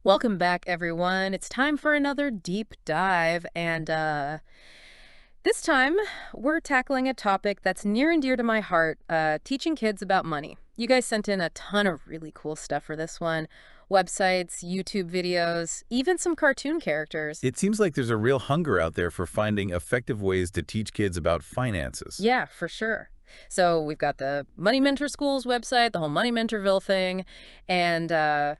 Welcome back, everyone. It's time for another deep dive, and this time we're tackling a topic that's near and dear to my heart, teaching kids about money. You guys sent in a ton of really cool stuff for this one. Websites, YouTube videos, even some cartoon characters. It seems like there's a real hunger out there for finding effective ways to teach kids about finances. Yeah, for sure. So we've got the Money Mentor School's website, the whole MoneyMentorville thing, and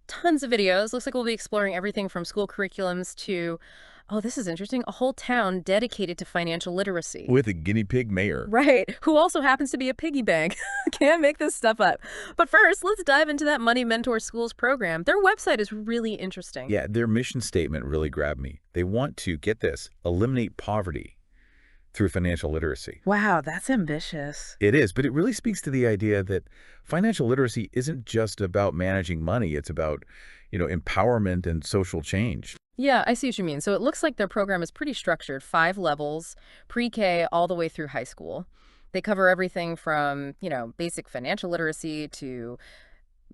tons of videos. Looks like we'll be exploring everything from school curriculums to, oh, this is interesting, a whole town dedicated to financial literacy. With a guinea pig mayor. Right, who also happens to be a piggy bank. Can't make this stuff up. But first, let's dive into that Money Mentor Schools program. Their website is really interesting. Yeah, their mission statement really grabbed me. They want to, get this, eliminate poverty through financial literacy. Wow, that's ambitious. It is, but it really speaks to the idea that financial literacy isn't just about managing money. It's about, empowerment and social change. Yeah, I see what you mean. So it looks like their program is pretty structured, 5 levels, pre-K all the way through high school. They cover everything from, basic financial literacy to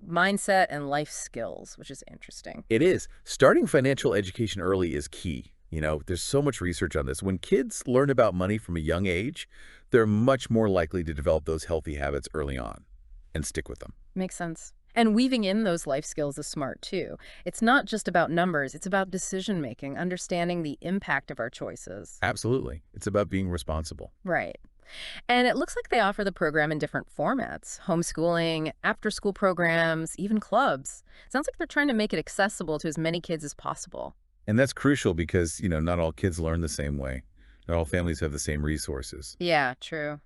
mindset and life skills, which is interesting. It is. Starting financial education early is key. There's so much research on this. When kids learn about money from a young age, they're much more likely to develop those healthy habits early on and stick with them. Makes sense. And weaving in those life skills is smart, too. It's not just about numbers. It's about decision-making, understanding the impact of our choices. Absolutely. It's about being responsible. Right. And it looks like they offer the program in different formats: homeschooling, after-school programs, even clubs. Sounds like they're trying to make it accessible to as many kids as possible. And that's crucial because, not all kids learn the same way. Not all families have the same resources. Yeah, true.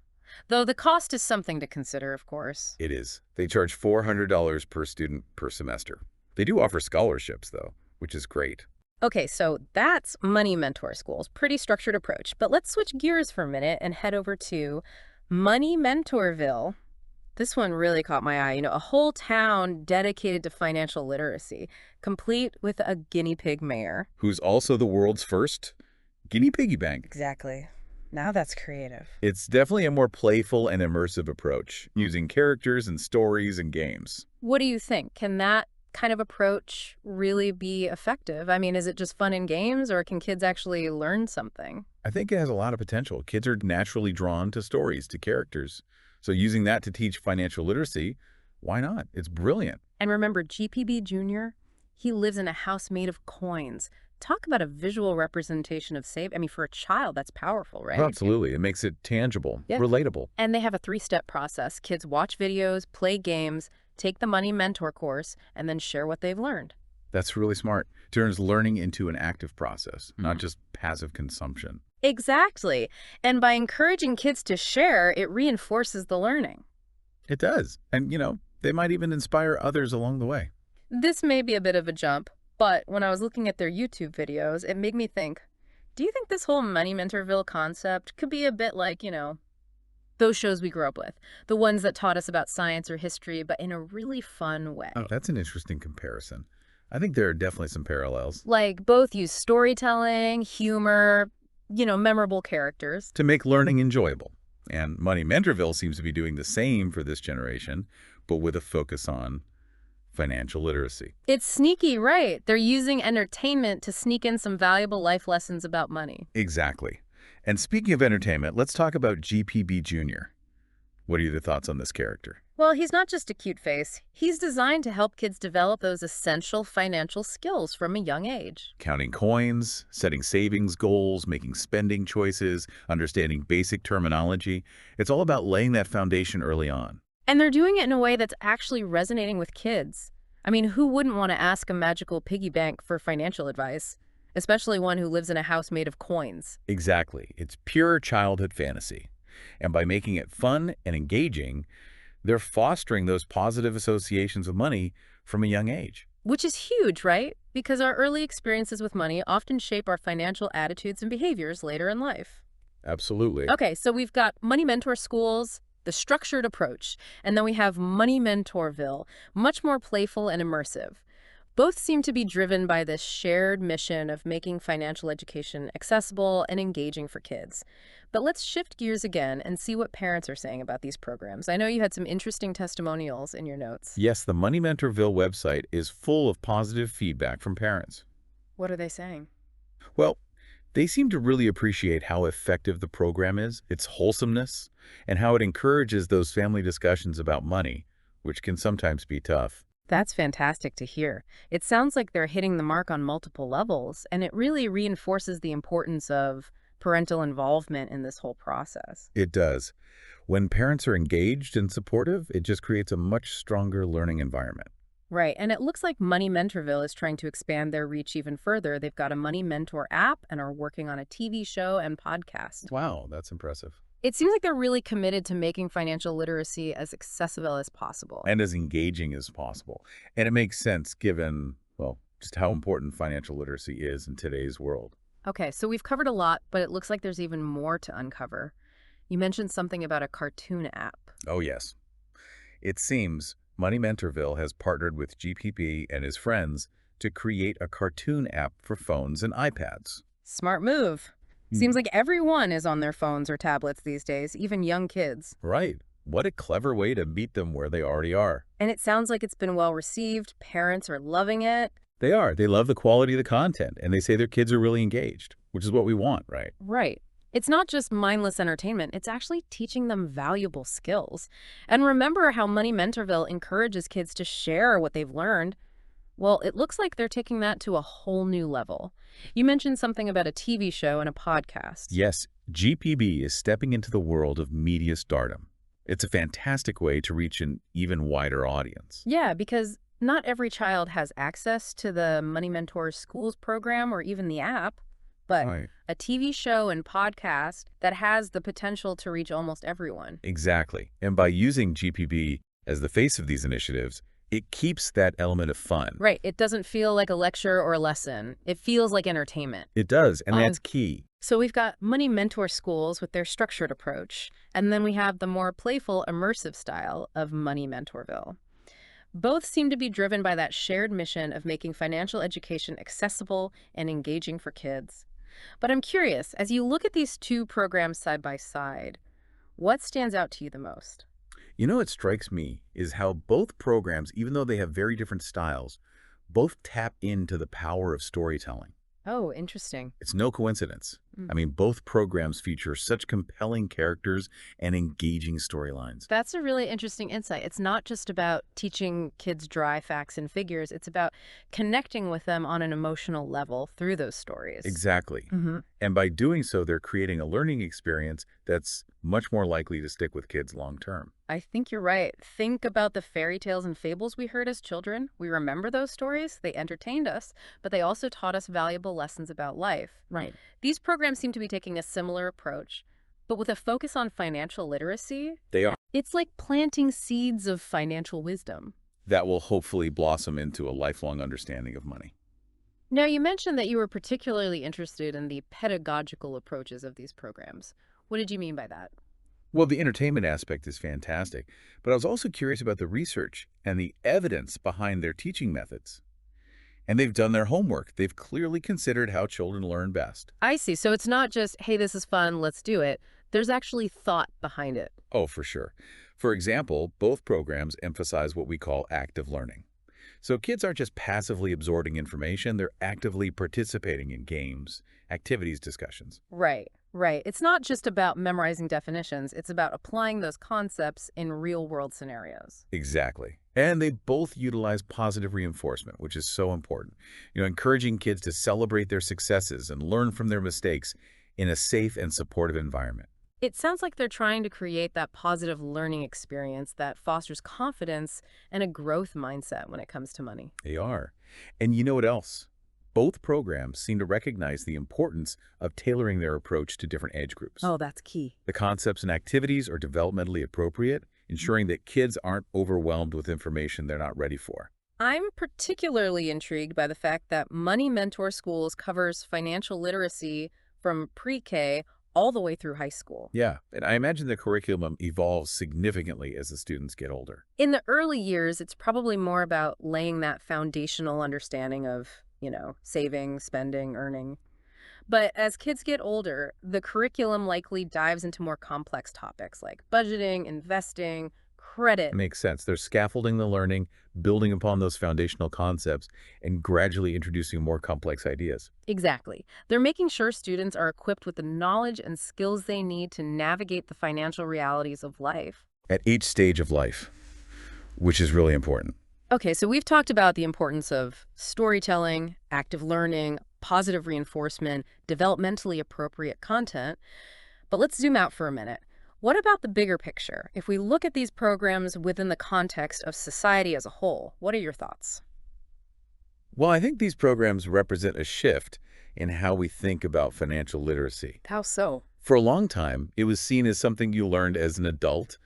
Though the cost is something to consider, of course. It is. They charge $400 per student per semester. They do offer scholarships, though, which is great. Okay, so that's Money Mentor School's pretty structured approach. But let's switch gears for a minute and head over to Money Mentorville. This one really caught my eye. A whole town dedicated to financial literacy, complete with a guinea pig mayor. Who's also the world's first guinea piggy bank. Exactly. Now that's creative. It's definitely a more playful and immersive approach, using characters and stories and games. What do you think? Can that kind of approach really be effective? I mean, is it just fun in games, or can kids actually learn something? I think it has a lot of potential. Kids are naturally drawn to stories, to characters. So using that to teach financial literacy, why not? It's brilliant. And remember, GPB Jr., he lives in a house made of coins. Talk about a visual representation of save. I mean, for a child, that's powerful, right? Absolutely. It makes it tangible, Yeah. relatable. And they have a 3-step process. Kids watch videos, play games, take the Money Mentor course, and then share what they've learned. That's really smart. Turns learning into an active process, not just passive consumption. Exactly. And by encouraging kids to share, it reinforces the learning. It does. And, they might even inspire others along the way. This may be a bit of a jump, but when I was looking at their YouTube videos, it made me think, do you think this whole Money Mentorville concept could be a bit like, those shows we grew up with, the ones that taught us about science or history, but in a really fun way? Oh, that's an interesting comparison. I think there are definitely some parallels. Like both use storytelling, humor, memorable characters. To make learning enjoyable. And Money Mentorville seems to be doing the same for this generation, but with a focus on financial literacy. It's sneaky, right? They're using entertainment to sneak in some valuable life lessons about money. Exactly. And speaking of entertainment, let's talk about GPB Jr. What are your thoughts on this character? Well, he's not just a cute face. He's designed to help kids develop those essential financial skills from a young age. Counting coins, setting savings goals, making spending choices, understanding basic terminology. It's all about laying that foundation early on. And they're doing it in a way that's actually resonating with kids. I mean, who wouldn't want to ask a magical piggy bank for financial advice? Especially one who lives in a house made of coins. Exactly. It's pure childhood fantasy. And by making it fun and engaging, they're fostering those positive associations with money from a young age. Which is huge, right? Because our early experiences with money often shape our financial attitudes and behaviors later in life. Absolutely. Okay, so we've got Money Mentor Schools, the structured approach, and then we have Money Mentorville, much more playful and immersive. Both seem to be driven by this shared mission of making financial education accessible and engaging for kids. But let's shift gears again and see what parents are saying about these programs. I know you had some interesting testimonials in your notes. Yes, the MoneyMentorville website is full of positive feedback from parents. What are they saying? Well, they seem to really appreciate how effective the program is, its wholesomeness, and how it encourages those family discussions about money, which can sometimes be tough. That's fantastic to hear. It sounds like they're hitting the mark on multiple levels, and it really reinforces the importance of parental involvement in this whole process. It does. When parents are engaged and supportive, it just creates a much stronger learning environment. Right, and it looks like Money Mentorville is trying to expand their reach even further. They've got a Money Mentor app and are working on a TV show and podcast. Wow, that's impressive. It seems like they're really committed to making financial literacy as accessible as possible. And as engaging as possible. And it makes sense given, well, just how important financial literacy is in today's world. Okay, so we've covered a lot, but it looks like there's even more to uncover. You mentioned something about a cartoon app. Oh, yes. It seems Money Mentorville has partnered with GPP and his friends to create a cartoon app for phones and iPads. Smart move. Seems like everyone is on their phones or tablets these days, even young kids. Right. What a clever way to meet them where they already are. And it sounds like it's been well received. Parents are loving it. They are. They love the quality of the content, and they say their kids are really engaged, which is what we want, right? Right. It's not just mindless entertainment, it's actually teaching them valuable skills. And remember how Money Mentorville encourages kids to share what they've learned. Well, it looks like they're taking that to a whole new level. You mentioned something about a TV show and a podcast. Yes, GPB is stepping into the world of media stardom. It's a fantastic way to reach an even wider audience. Yeah, because not every child has access to the Money Mentor Schools program or even the app, but Right. a TV show and podcast that has the potential to reach almost everyone. Exactly. And by using GPB as the face of these initiatives, it keeps that element of fun. Right. It doesn't feel like a lecture or a lesson. It feels like entertainment. It does, and that's key. So we've got Money Mentor Schools with their structured approach, and then we have the more playful, immersive style of Money Mentorville. Both seem to be driven by that shared mission of making financial education accessible and engaging for kids. But I'm curious, as you look at these two programs side by side, what stands out to you the most? You know what strikes me is how both programs, even though they have very different styles, both tap into the power of storytelling. Oh, interesting. It's no coincidence. I mean, both programs feature such compelling characters and engaging storylines. That's a really interesting insight. It's not just about teaching kids dry facts and figures. It's about connecting with them on an emotional level through those stories. Exactly. Mm-hmm. And by doing so, they're creating a learning experience that's much more likely to stick with kids long term. I think you're right. Think about the fairy tales and fables we heard as children. We remember those stories. They entertained us, but they also taught us valuable lessons about life. Right. These programs seem to be taking a similar approach, but with a focus on financial literacy. They are. It's like planting seeds of financial wisdom. That will hopefully blossom into a lifelong understanding of money. Now, you mentioned that you were particularly interested in the pedagogical approaches of these programs. What did you mean by that? Well, the entertainment aspect is fantastic, but I was also curious about the research and the evidence behind their teaching methods. And they've done their homework. They've clearly considered how children learn best. I see. So it's not just, hey, this is fun, let's do it. There's actually thought behind it. Oh, for sure. For example, both programs emphasize what we call active learning. So kids aren't just passively absorbing information, they're actively participating in games, activities, discussions. Right, right. It's not just about memorizing definitions. It's about applying those concepts in real-world scenarios. Exactly. And they both utilize positive reinforcement, which is so important. Encouraging kids to celebrate their successes and learn from their mistakes in a safe and supportive environment. It sounds like they're trying to create that positive learning experience that fosters confidence and a growth mindset when it comes to money. They are. And you know what else? Both programs seem to recognize the importance of tailoring their approach to different age groups. Oh, that's key. The concepts and activities are developmentally appropriate, ensuring that kids aren't overwhelmed with information they're not ready for. I'm particularly intrigued by the fact that Money Mentor Schools covers financial literacy from pre-K all the way through high school. Yeah, and I imagine the curriculum evolves significantly as the students get older. In the early years, it's probably more about laying that foundational understanding of, saving, spending, earning. But as kids get older, the curriculum likely dives into more complex topics like budgeting, investing, credit. It makes sense. They're scaffolding the learning, building upon those foundational concepts, and gradually introducing more complex ideas. Exactly. They're making sure students are equipped with the knowledge and skills they need to navigate the financial realities of life. At each stage of life, which is really important. Okay, so we've talked about the importance of storytelling, active learning, positive reinforcement, developmentally appropriate content. But let's zoom out for a minute. What about the bigger picture? If we look at these programs within the context of society as a whole, what are your thoughts? Well, I think these programs represent a shift in how we think about financial literacy. How so? For a long time, it was seen as something you learned as an adult,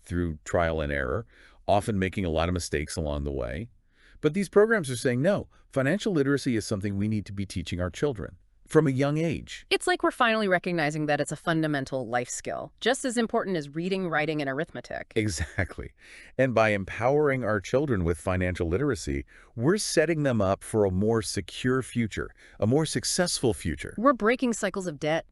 through trial and error, often making a lot of mistakes along the way. But these programs are saying, no, financial literacy is something we need to be teaching our children from a young age. It's like we're finally recognizing that it's a fundamental life skill, just as important as reading, writing, and arithmetic. Exactly. And by empowering our children with financial literacy, we're setting them up for a more secure future, a more successful future. We're breaking cycles of debt,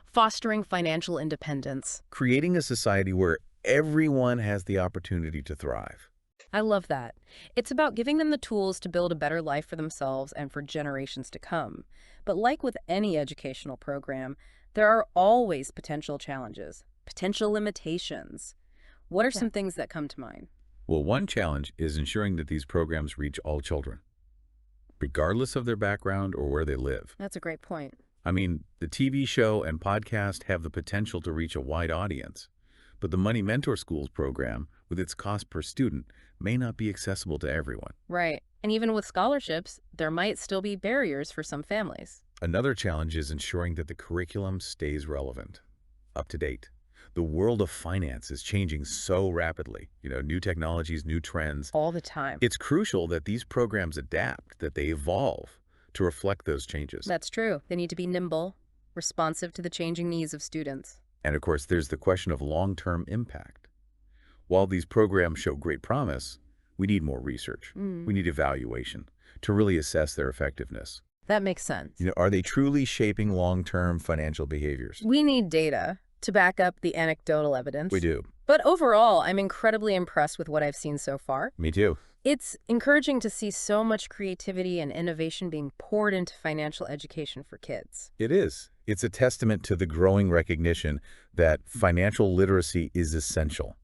fostering financial independence. Creating a society where everyone has the opportunity to thrive. I love that. It's about giving them the tools to build a better life for themselves and for generations to come. But like with any educational program, there are always potential challenges, potential limitations. What are some things that come to mind? Well, one challenge is ensuring that these programs reach all children, regardless of their background or where they live. That's a great point. I mean, the TV show and podcast have the potential to reach a wide audience, but the Money Mentor Schools program, with its cost per student, may not be accessible to everyone. Right. And even with scholarships, there might still be barriers for some families. Another challenge is ensuring that the curriculum stays relevant, up to date. The world of finance is changing so rapidly, new technologies, new trends. All the time. It's crucial that these programs adapt, that they evolve to reflect those changes. That's true. They need to be nimble, responsive to the changing needs of students. And of course, there's the question of long-term impact. While these programs show great promise, we need more research. We need evaluation to really assess their effectiveness. That makes sense. Are they truly shaping long-term financial behaviors? We need data to back up the anecdotal evidence. We do. But overall, I'm incredibly impressed with what I've seen so far. Me too. It's encouraging to see so much creativity and innovation being poured into financial education for kids. It is. It's a testament to the growing recognition that financial literacy is essential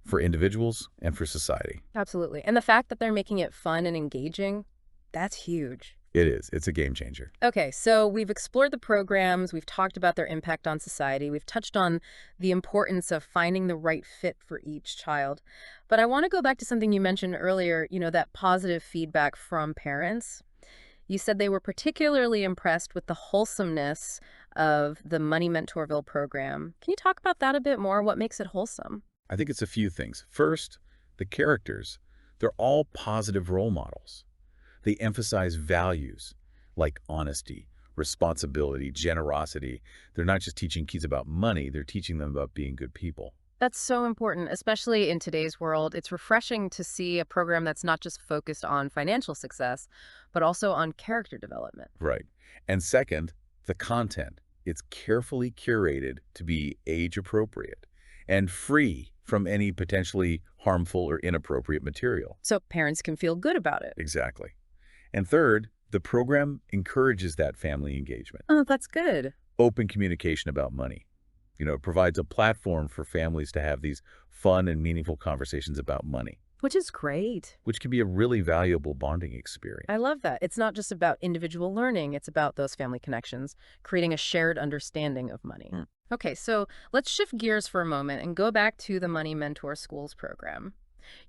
for individuals and for society. Absolutely. And the fact that they're making it fun and engaging, that's huge. It is. It's a game changer. Okay, so we've explored the programs, we've talked about their impact on society, we've touched on the importance of finding the right fit for each child. But I want to go back to something you mentioned earlier, that positive feedback from parents. You said they were particularly impressed with the wholesomeness of the MoneyMentorville program. Can you talk about that a bit more? What makes it wholesome? I think it's a few things. First, the characters. They're all positive role models. They emphasize values like honesty, responsibility, generosity. They're not just teaching kids about money, they're teaching them about being good people. That's so important, especially in today's world. It's refreshing to see a program that's not just focused on financial success, but also on character development. Right. And second, the content. It's carefully curated to be age appropriate and free from any potentially harmful or inappropriate material. So parents can feel good about it. Exactly. And third, the program encourages that family engagement. Oh, that's good. Open communication about money. It provides a platform for families to have these fun and meaningful conversations about money. Which is great. Which can be a really valuable bonding experience. I love that. It's not just about individual learning, it's about those family connections, creating a shared understanding of money. Okay, so let's shift gears for a moment and go back to the Money Mentor Schools program.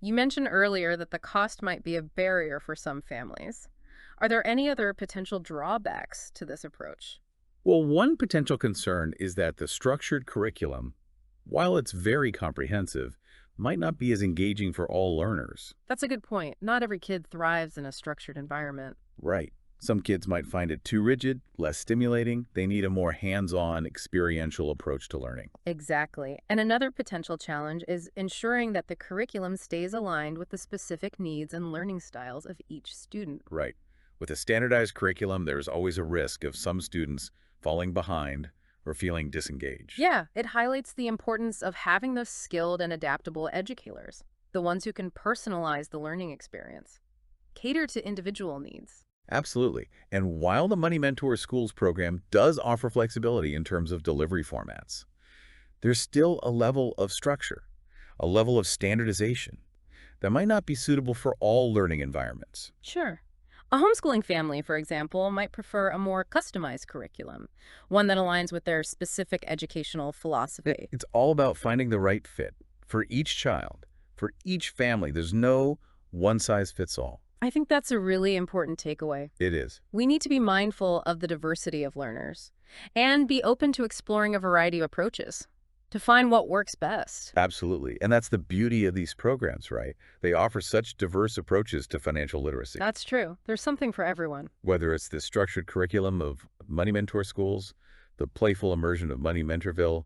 You mentioned earlier that the cost might be a barrier for some families. Are there any other potential drawbacks to this approach? Well, one potential concern is that the structured curriculum, while it's very comprehensive, might not be as engaging for all learners. That's a good point. Not every kid thrives in a structured environment. Right. Some kids might find it too rigid, less stimulating. They need a more hands-on, experiential approach to learning. Exactly. And another potential challenge is ensuring that the curriculum stays aligned with the specific needs and learning styles of each student. Right. With a standardized curriculum, there's always a risk of some students falling behind or feeling disengaged. Yeah, it highlights the importance of having those skilled and adaptable educators, the ones who can personalize the learning experience, cater to individual needs. Absolutely. And while the Money Mentor Schools program does offer flexibility in terms of delivery formats, there's still a level of structure, a level of standardization that might not be suitable for all learning environments. Sure. A homeschooling family, for example, might prefer a more customized curriculum, one that aligns with their specific educational philosophy. It's all about finding the right fit for each child, for each family. There's no one-size-fits-all. I think that's a really important takeaway. It is. We need to be mindful of the diversity of learners and be open to exploring a variety of approaches to find what works best. Absolutely. And that's the beauty of these programs, right? They offer such diverse approaches to financial literacy. That's true. There's something for everyone. Whether it's the structured curriculum of Money Mentor Schools, the playful immersion of MoneyMentorville,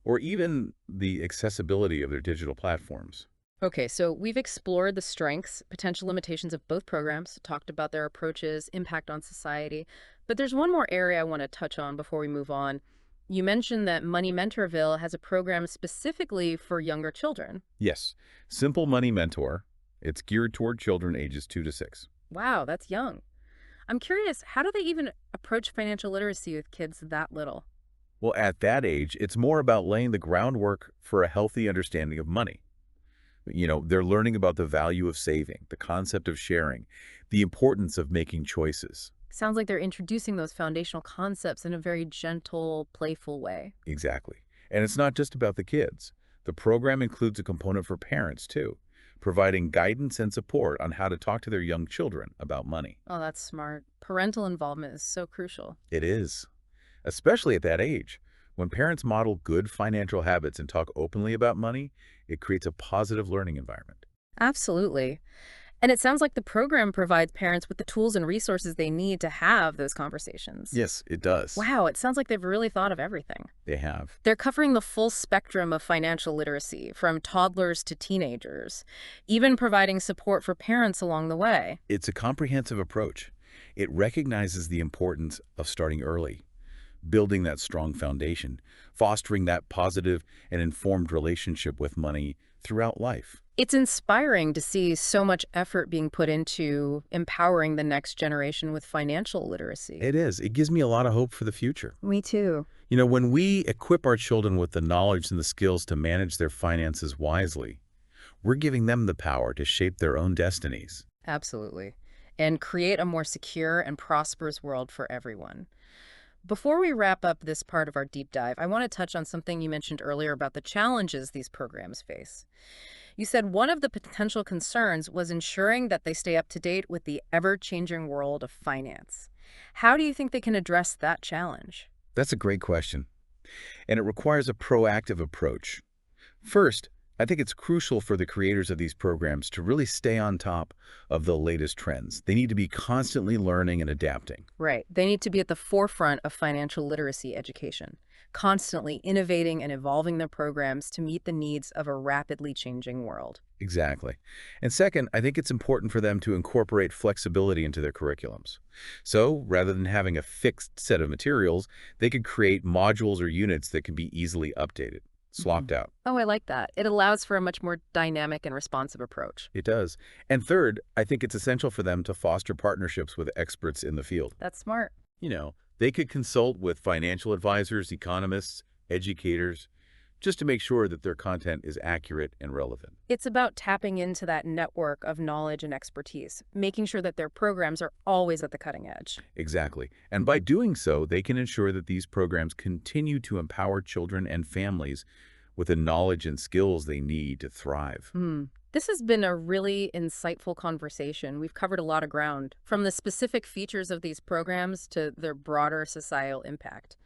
or even the accessibility of their digital platforms. Okay, so we've explored the strengths, potential limitations of both programs, talked about their approaches, impact on society, but there's one more area I want to touch on before we move on. You mentioned that Money Mentorville has a program specifically for younger children. Yes, Simple Money Mentor. It's geared toward children ages 2 to 6. Wow, that's young. I'm curious, how do they even approach financial literacy with kids that little? Well, at that age, it's more about laying the groundwork for a healthy understanding of money. They're learning about the value of saving, the concept of sharing, the importance of making choices. Sounds like they're introducing those foundational concepts in a very gentle, playful way. Exactly. And it's not just about the kids. The program includes a component for parents, too, providing guidance and support on how to talk to their young children about money. Oh, that's smart. Parental involvement is so crucial. It is, especially at that age. When parents model good financial habits and talk openly about money, it creates a positive learning environment. Absolutely. And it sounds like the program provides parents with the tools and resources they need to have those conversations. Yes, it does. Wow, it sounds like they've really thought of everything. They have. They're covering the full spectrum of financial literacy, from toddlers to teenagers, even providing support for parents along the way. It's a comprehensive approach. It recognizes the importance of starting early, building that strong foundation, fostering that positive and informed relationship with money throughout life. It's inspiring to see so much effort being put into empowering the next generation with financial literacy. It is. It gives me a lot of hope for the future. Me too. When we equip our children with the knowledge and the skills to manage their finances wisely, we're giving them the power to shape their own destinies. Absolutely. And create a more secure and prosperous world for everyone. Before we wrap up this part of our deep dive, I want to touch on something you mentioned earlier about the challenges these programs face. You said one of the potential concerns was ensuring that they stay up to date with the ever-changing world of finance. How do you think they can address that challenge? That's a great question, and it requires a proactive approach. First, I think it's crucial for the creators of these programs to really stay on top of the latest trends. They need to be constantly learning and adapting. Right. They need to be at the forefront of financial literacy education, constantly innovating and evolving their programs to meet the needs of a rapidly changing world. Exactly. And second, I think it's important for them to incorporate flexibility into their curriculums. So, rather than having a fixed set of materials, they could create modules or units that can be easily updated, swapped out. Oh, I like that. It allows for a much more dynamic and responsive approach. It does. And third, I think it's essential for them to foster partnerships with experts in the field. That's smart. They could consult with financial advisors, economists, educators, just to make sure that their content is accurate and relevant. It's about tapping into that network of knowledge and expertise, making sure that their programs are always at the cutting edge. Exactly. And by doing so, they can ensure that these programs continue to empower children and families with the knowledge and skills they need to thrive. This has been a really insightful conversation. We've covered a lot of ground, from the specific features of these programs to their broader societal impact.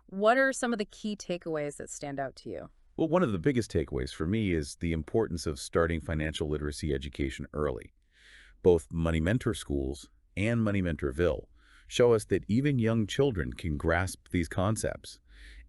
What are some of the key takeaways that stand out to you? Well, one of the biggest takeaways for me is the importance of starting financial literacy education early. Both Money Mentor schools and MoneyMentorville show us that even young children can grasp these concepts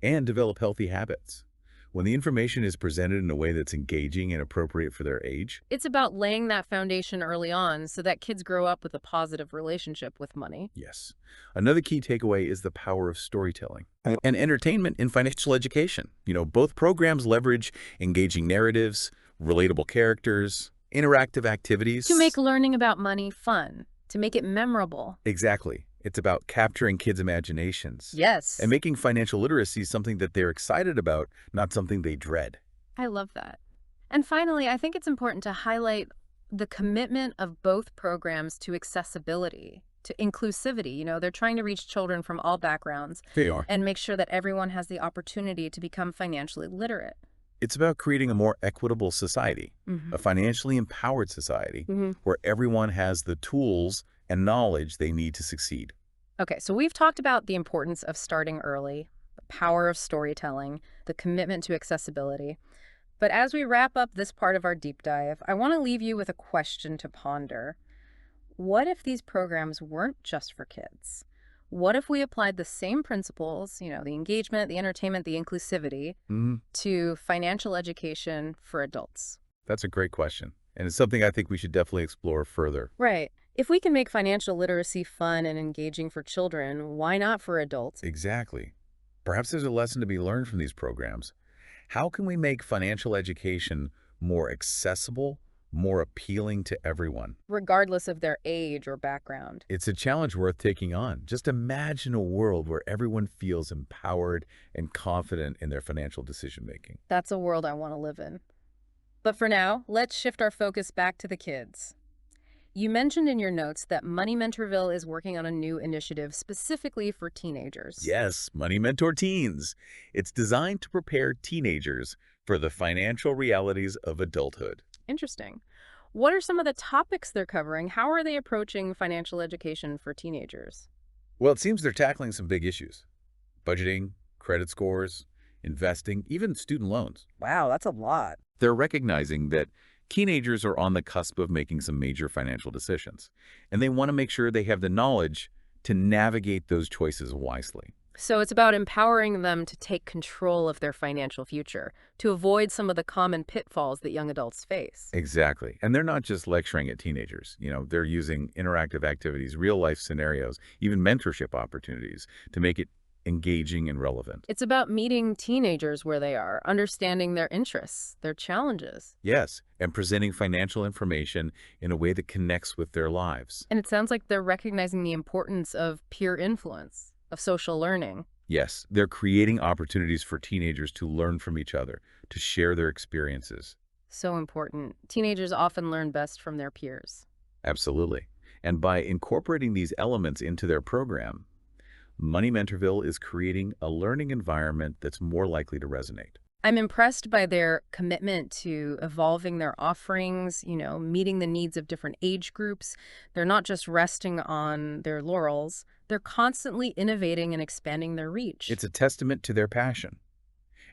and develop healthy habits. When the information is presented in a way that's engaging and appropriate for their age. It's about laying that foundation early on so that kids grow up with a positive relationship with money. Yes. Another key takeaway is the power of storytelling and entertainment in financial education. Both programs leverage engaging narratives, relatable characters, interactive activities. To make learning about money fun, to make it memorable. Exactly. It's about capturing kids' imaginations. Yes. And making financial literacy something that they're excited about, not something they dread. I love that. And finally, I think it's important to highlight the commitment of both programs to accessibility, to inclusivity. They're trying to reach children from all backgrounds. They are. And make sure that everyone has the opportunity to become financially literate. It's about creating a more equitable society, a financially empowered society, where everyone has the tools and knowledge they need to succeed. Okay, so we've talked about the importance of starting early, the power of storytelling, the commitment to accessibility. But as we wrap up this part of our deep dive, I want to leave you with a question to ponder. What if these programs weren't just for kids? What if we applied the same principles, the engagement, the entertainment, the inclusivity, to financial education for adults? That's a great question. And it's something I think we should definitely explore further. Right. If we can make financial literacy fun and engaging for children, why not for adults? Exactly. Perhaps there's a lesson to be learned from these programs. How can we make financial education more accessible, more appealing to everyone? Regardless of their age or background. It's a challenge worth taking on. Just imagine a world where everyone feels empowered and confident in their financial decision-making. That's a world I want to live in. But for now, let's shift our focus back to the kids. You mentioned in your notes that MoneyMentorville is working on a new initiative specifically for teenagers. Yes, Money Mentor Teens. It's designed to prepare teenagers for the financial realities of adulthood. Interesting. What are some of the topics they're covering? How are they approaching financial education for teenagers? Well, it seems they're tackling some big issues. Budgeting, credit scores, investing, even student loans. Wow, that's a lot. They're recognizing that teenagers are on the cusp of making some major financial decisions, and they want to make sure they have the knowledge to navigate those choices wisely. So it's about empowering them to take control of their financial future, to avoid some of the common pitfalls that young adults face. Exactly. And they're not just lecturing at teenagers. They're using interactive activities, real-life scenarios, even mentorship opportunities to make it engaging and relevant. It's about meeting teenagers where they are, understanding their interests, their challenges. Yes, and presenting financial information in a way that connects with their lives. And it sounds like they're recognizing the importance of peer influence, of social learning. Yes, they're creating opportunities for teenagers to learn from each other, to share their experiences. So important. Teenagers often learn best from their peers. Absolutely. And by incorporating these elements into their program, MoneyMentorville is creating a learning environment that's more likely to resonate. I'm impressed by their commitment to evolving their offerings, meeting the needs of different age groups. They're not just resting on their laurels. They're constantly innovating and expanding their reach. It's a testament to their passion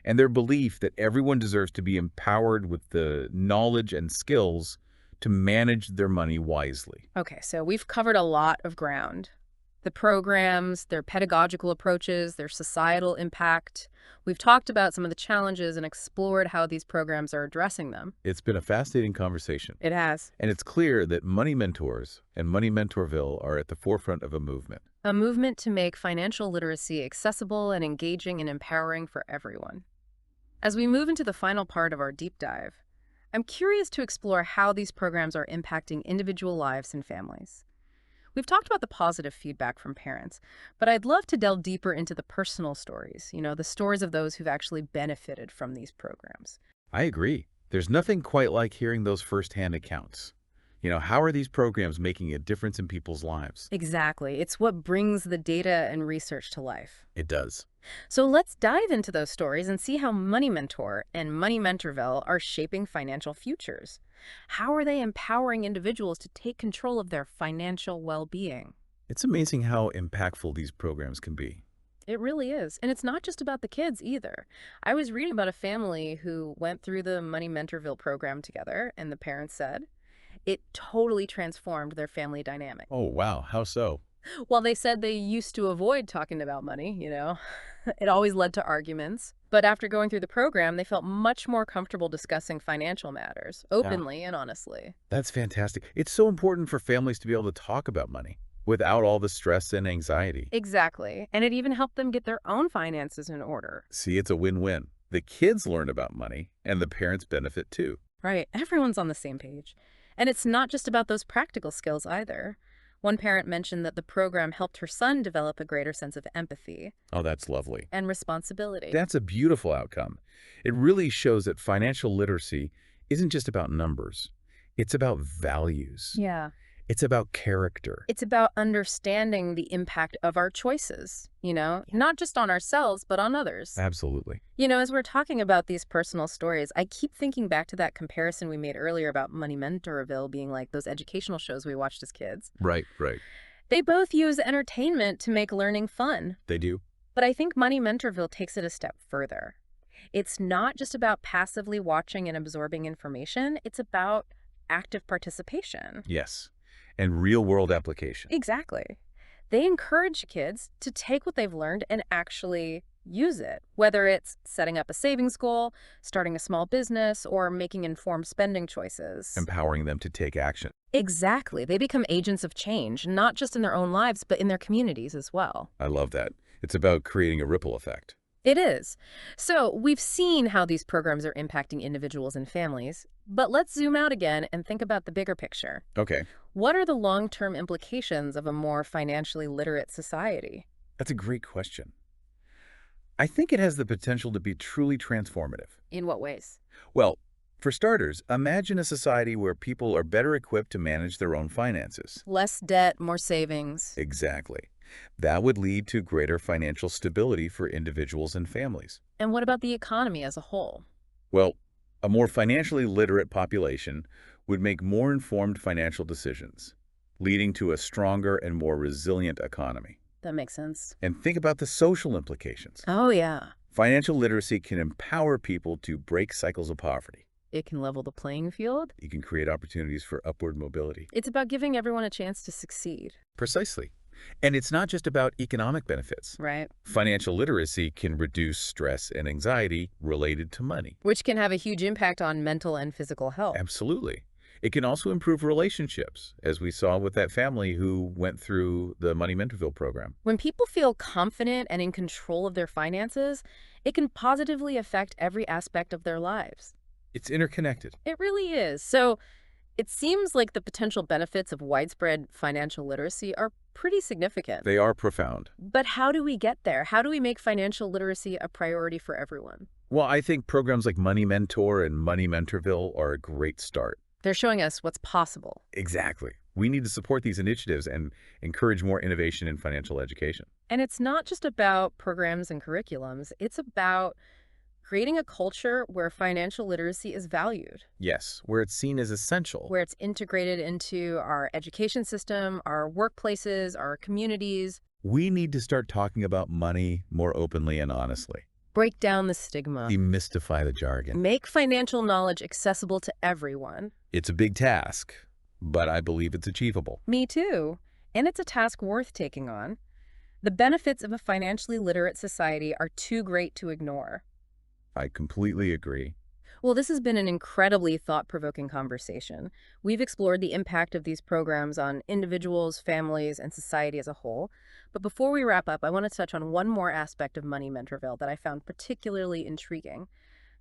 and their belief that everyone deserves to be empowered with the knowledge and skills to manage their money wisely. Okay, so we've covered a lot of ground. The programs, their pedagogical approaches, their societal impact. We've talked about some of the challenges and explored how these programs are addressing them. It's been a fascinating conversation. It has. And it's clear that Money Mentors and MoneyMentorville are at the forefront of a movement. A movement to make financial literacy accessible and engaging and empowering for everyone. As we move into the final part of our deep dive, I'm curious to explore how these programs are impacting individual lives and families. We've talked about the positive feedback from parents, but I'd love to delve deeper into the personal stories, the stories of those who've actually benefited from these programs. I agree. There's nothing quite like hearing those firsthand accounts. How are these programs making a difference in people's lives? Exactly. It's what brings the data and research to life. It does. So let's dive into those stories and see how Money Mentor and MoneyMentorville are shaping financial futures. How are they empowering individuals to take control of their financial well-being? It's amazing how impactful these programs can be. It really is. And it's not just about the kids either. I was reading about a family who went through the MoneyMentorville program together, and the parents said, It totally transformed their family dynamic. Oh, wow. How so? Well, they said they used to avoid talking about money. It always led to arguments. But after going through the program, they felt much more comfortable discussing financial matters, Yeah. openly and honestly. That's fantastic. It's so important for families to be able to talk about money without all the stress and anxiety. Exactly. And it even helped them get their own finances in order. See, it's a win-win. The kids learn about money, and the parents benefit too. Right. Everyone's on the same page. And it's not just about those practical skills either. One parent mentioned that the program helped her son develop a greater sense of empathy Oh, that's lovely. and responsibility. That's a beautiful outcome. It really shows that financial literacy isn't just about numbers. It's about values. Yeah. It's about character. It's about understanding the impact of our choices, not just on ourselves, but on others. Absolutely. As we're talking about these personal stories, I keep thinking back to that comparison we made earlier about MoneyMentorville being like those educational shows we watched as kids. Right, right. They both use entertainment to make learning fun. They do. But I think MoneyMentorville takes it a step further. It's not just about passively watching and absorbing information. It's about active participation. Yes. And real-world application. Exactly. They encourage kids to take what they've learned and actually use it, whether it's setting up a savings goal, starting a small business, or making informed spending choices. Empowering them to take action. Exactly. They become agents of change, not just in their own lives, but in their communities as well. I love that. It's about creating a ripple effect. It is. So we've seen how these programs are impacting individuals and families, but let's zoom out again and think about the bigger picture. Okay. What are the long-term implications of a more financially literate society? That's a great question. I think it has the potential to be truly transformative. In what ways? Well, for starters, imagine a society where people are better equipped to manage their own finances. Less debt, more savings. Exactly. That would lead to greater financial stability for individuals and families. And what about the economy as a whole? Well, a more financially literate population would make more informed financial decisions, leading to a stronger and more resilient economy. That makes sense. And think about the social implications. Oh, yeah. Financial literacy can empower people to break cycles of poverty. It can level the playing field. You can create opportunities for upward mobility. It's about giving everyone a chance to succeed. Precisely. And it's not just about economic benefits. Right. Financial literacy can reduce stress and anxiety related to money. Which can have a huge impact on mental and physical health. Absolutely. It can also improve relationships, as we saw with that family who went through the MoneyMentorville program. When people feel confident and in control of their finances, it can positively affect every aspect of their lives. It's interconnected. It really is. So it seems like the potential benefits of widespread financial literacy are pretty significant. They are profound. But how do we get there? How do we make financial literacy a priority for everyone? Well, I think programs like Money Mentor and MoneyMentorville are a great start. They're showing us what's possible. Exactly. We need to support these initiatives and encourage more innovation in financial education. And it's not just about programs and curriculums. It's about creating a culture where financial literacy is valued. Yes, where it's seen as essential. Where it's integrated into our education system, our workplaces, our communities. We need to start talking about money more openly and honestly. Break down the stigma. Demystify the jargon. Make financial knowledge accessible to everyone. It's a big task, but I believe it's achievable. Me too. And it's a task worth taking on. The benefits of a financially literate society are too great to ignore. I completely agree. Well, this has been an incredibly thought-provoking conversation. We've explored the impact of these programs on individuals, families, and society as a whole. But before we wrap up, I want to touch on one more aspect of MoneyMentorville that I found particularly intriguing: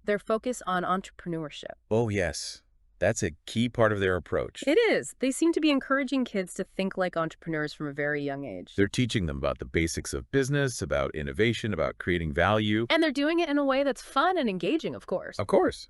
their focus on entrepreneurship. Oh, yes. That's a key part of their approach. It is. They seem to be encouraging kids to think like entrepreneurs from a very young age. They're teaching them about the basics of business, about innovation, about creating value. And they're doing it in a way that's fun and engaging, of course. Of course.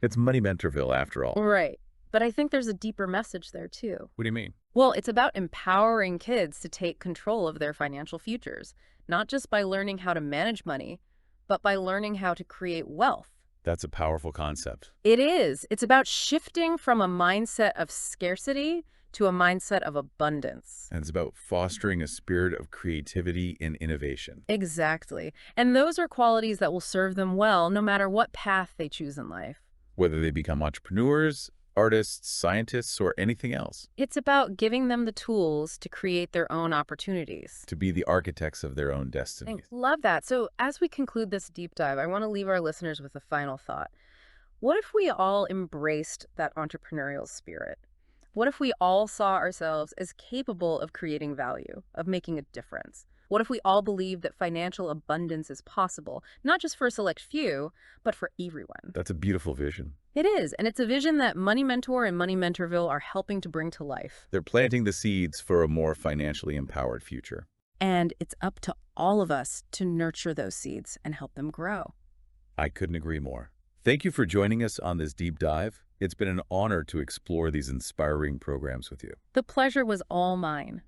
It's Money Mentorville, after all. Right. But I think there's a deeper message there, too. What do you mean? Well, it's about empowering kids to take control of their financial futures, not just by learning how to manage money, but by learning how to create wealth. That's a powerful concept. It is. It's about shifting from a mindset of scarcity to a mindset of abundance. And it's about fostering a spirit of creativity and innovation. Exactly. And those are qualities that will serve them well no matter what path they choose in life. Whether they become entrepreneurs, artists, scientists, or anything else, It's about giving them the tools to create their own opportunities. to be the architects of their own I destinies. love that. So, as we conclude this deep dive, I want to leave our listeners with a final thought. What if we all embraced that entrepreneurial spirit? What if we all saw ourselves as capable of creating value, of making a difference? What if we all believed that financial abundance is possible, not just for a select few, but for everyone? That's a beautiful vision. It is, and it's a vision that Money Mentor and Money Mentorville are helping to bring to life. They're planting the seeds for a more financially empowered future. And it's up to all of us to nurture those seeds and help them grow. I couldn't agree more. Thank you for joining us on this deep dive. It's been an honor to explore these inspiring programs with you. The pleasure was all mine.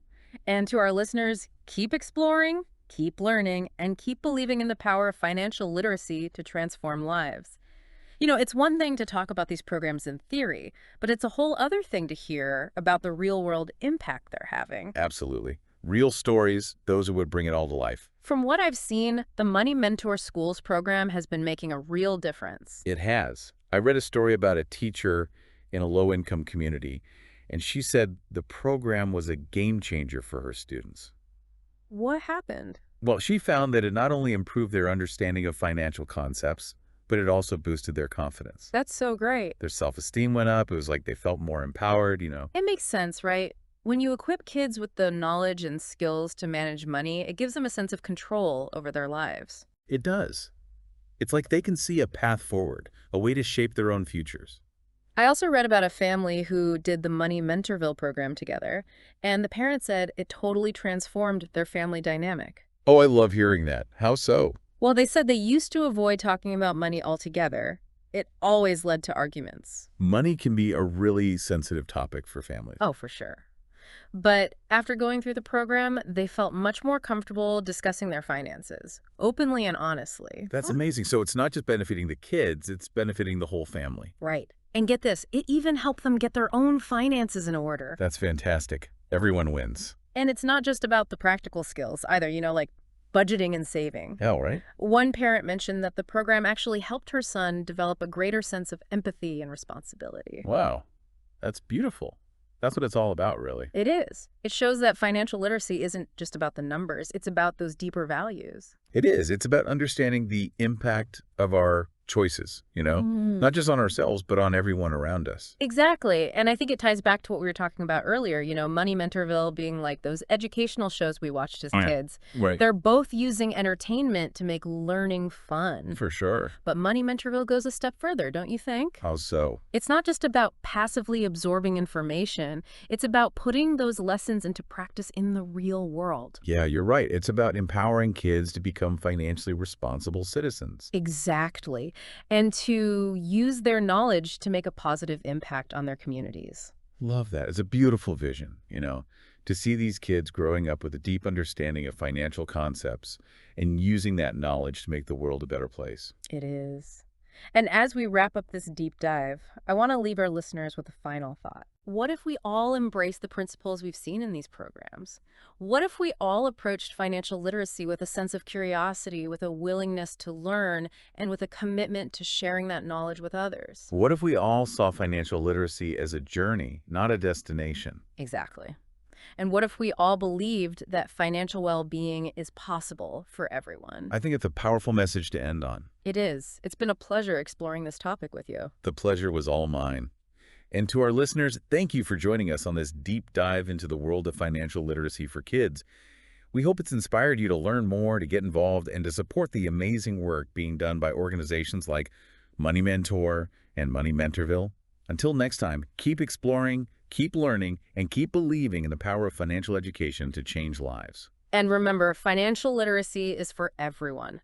And to our listeners, keep exploring, keep learning, and keep believing in the power of financial literacy to transform lives. You know, it's one thing to talk about these programs in theory, but it's a whole other thing to hear about the real-world impact they're having. Absolutely. Real stories, those who would bring it all to life. From what I've seen, the Money Mentor Schools program has been making a real difference. It has. I read a story about a teacher in a low-income community, and she said the program was a game changer for her students. What happened? Well, she found that it not only improved their understanding of financial concepts, but it also boosted their confidence. That's so great. Their self-esteem went up. It was like they felt more empowered. It makes sense, right? When you equip kids with the knowledge and skills to manage money, it gives them a sense of control over their lives. It does. It's like they can see a path forward, a way to shape their own futures. I also read about a family who did the Money Mentorville program together, and the parents said it totally transformed their family dynamic. Oh, I love hearing that. How so? Well, they said they used to avoid talking about money altogether. It always led to arguments. Money can be a really sensitive topic for families. Oh, for sure. But after going through the program, they felt much more comfortable discussing their finances, openly and honestly. That's amazing. So it's not just benefiting the kids, it's benefiting the whole family. Right. And get this, it even helped them get their own finances in order. That's fantastic. Everyone wins. And it's not just about the practical skills either, like budgeting and saving. Hell, right? One parent mentioned that the program actually helped her son develop a greater sense of empathy and responsibility. Wow. That's beautiful. That's what it's all about, really. It is. It shows that financial literacy isn't just about the numbers. It's about those deeper values. It is. It's about understanding the impact of our choices, not just on ourselves, but on everyone around us. Exactly. And I think it ties back to what we were talking about earlier, Money Mentorville being like those educational shows we watched as kids. Right. They're both using entertainment to make learning fun. For sure. But Money Mentorville goes a step further, don't you think? How so? It's not just about passively absorbing information. It's about putting those lessons into practice in the real world. Yeah, you're right. It's about empowering kids to become financially responsible citizens. Exactly. And to use their knowledge to make a positive impact on their communities. Love that. It's a beautiful vision, to see these kids growing up with a deep understanding of financial concepts and using that knowledge to make the world a better place. It is. And as we wrap up this deep dive, I want to leave our listeners with a final thought. What if we all embrace the principles we've seen in these programs? What if we all approached financial literacy with a sense of curiosity, with a willingness to learn, and with a commitment to sharing that knowledge with others? What if we all saw financial literacy as a journey, not a destination? Exactly. And what if we all believed that financial well-being is possible for everyone? I think it's a powerful message to end on. It is. It's been a pleasure exploring this topic with you. The pleasure was all mine. And to our listeners, thank you for joining us on this deep dive into the world of financial literacy for kids. We hope it's inspired you to learn more, to get involved, and to support the amazing work being done by organizations like Money Mentor and Money Mentorville. Until next time, keep exploring, keep learning, and keep believing in the power of financial education to change lives. And remember, financial literacy is for everyone,